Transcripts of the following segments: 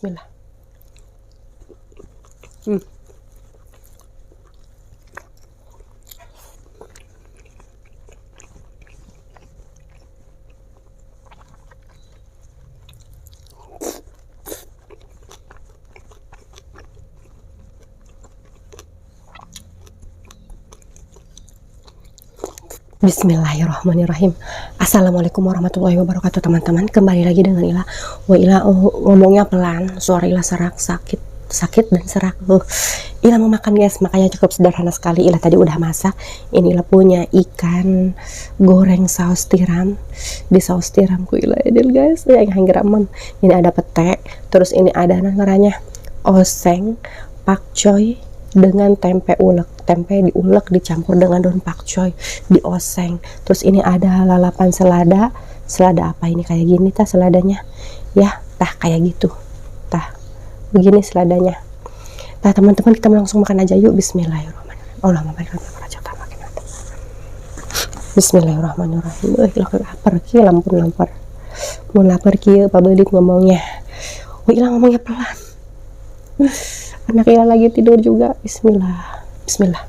Bismillah. Hmm. Bismillahirrahmanirrahim. Assalamualaikum warahmatullahi wabarakatuh teman-teman. Kembali lagi dengan Ila. Wah Ila ngomongnya pelan, suara Ila serak, sakit dan serak. Ila mau makan guys, makanya cukup sederhana sekali. Ila tadi udah masak. Ini Ila punya ikan goreng saus tiram. Di saus tiramku Ila edil guys. Yang hanggeramam. Ini ada pete, terus ini ada namanya oseng, pakcoy dengan tempe ulek. Tempe diulek dicampur dengan daun pakcoy, dioseng. Terus ini ada lalapan selada. Selada apa ini kayak gini tah seladanya? Ya, tah kayak gitu. Tah. Begini seladanya. Tah teman-teman kita langsung makan aja yuk. Bismillahirrahmanirrahim. Allahumma barik lana Bismillahirrahmanirrahim. Lapar kieu lampun lapar. Mun lapar kieu pabeulik ngomongnya. Ilang ngomongnya pelan. Anak Ila lagi tidur juga. Bismillah. Bismillah.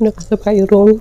Udah kasih payung.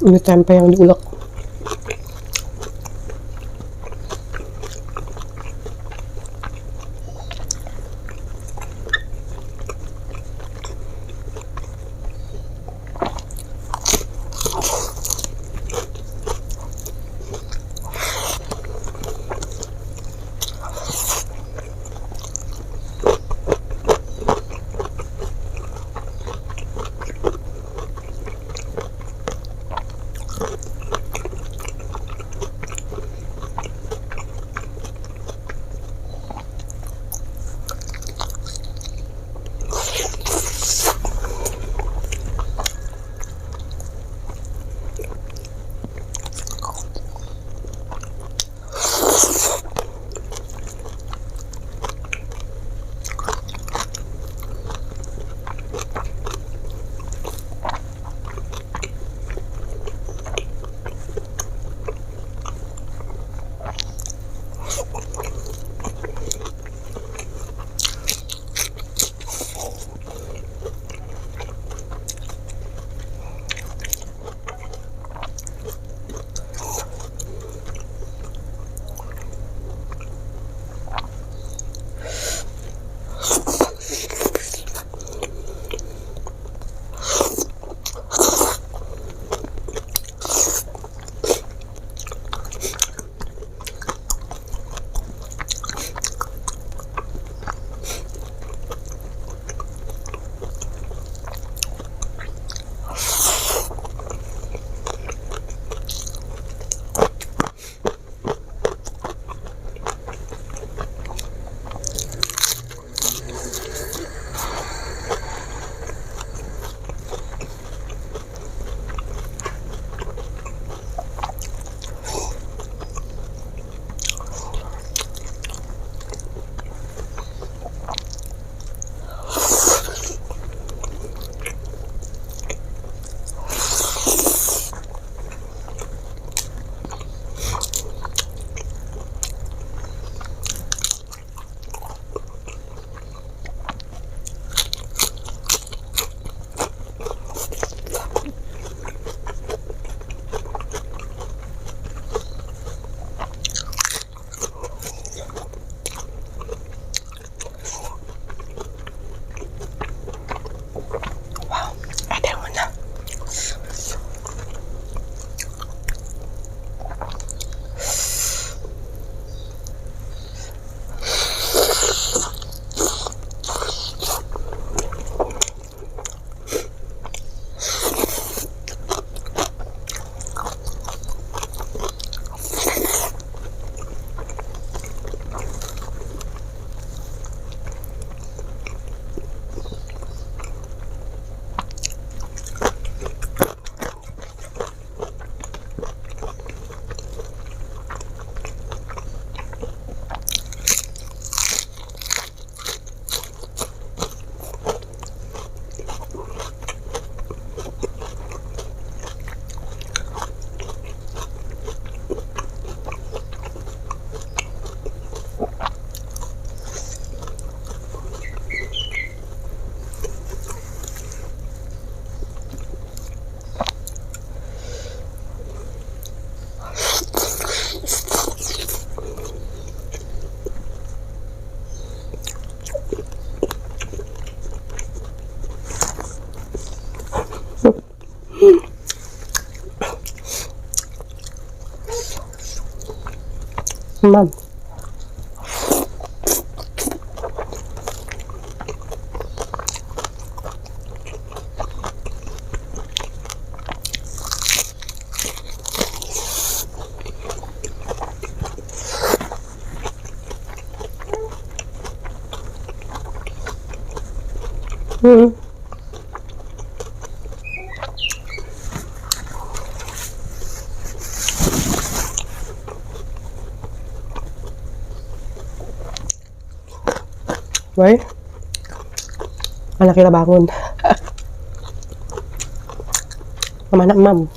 Ini tempe yang diulek. Mam. Baik, anak kita bangun. Kemana mam?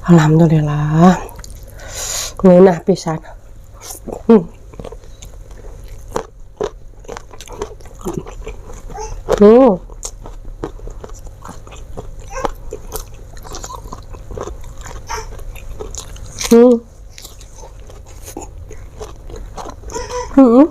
Alhamdulillah ngeunah pisan. Hmm. Hmm. Hmm. Hmm.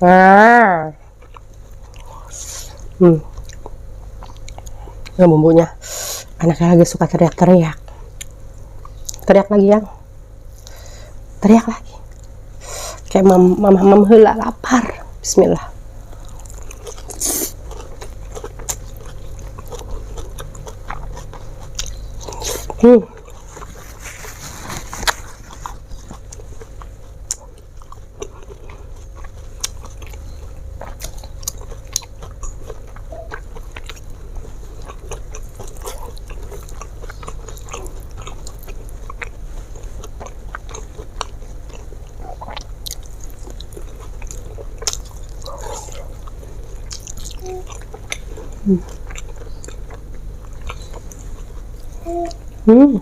Ah. Hmm. Nah, bumbunya anaknya lagi suka teriak-teriak. Teriak lagi yang. Teriak lagi. Kayak mam heula lapar. Bismillah. Hmm. Hmm. Hmm.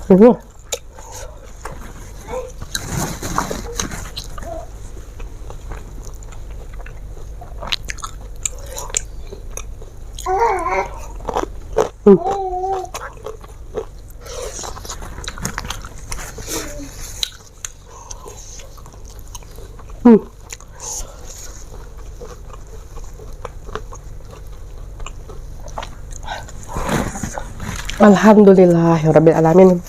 Hmm. Hmm. Alhamdulillahirabbil alamin.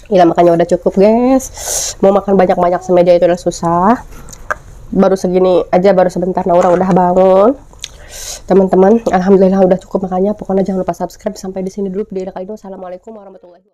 Ila makannya udah cukup, guys. Mau makan banyak-banyak semeja itu udah susah. Baru segini aja, baru sebentar Naura udah bangun. Teman-teman, alhamdulillah udah cukup makannya. Pokoknya jangan lupa subscribe. Sampai di sini dulu video kali ini. Assalamualaikum warahmatullahi wabarakatuh.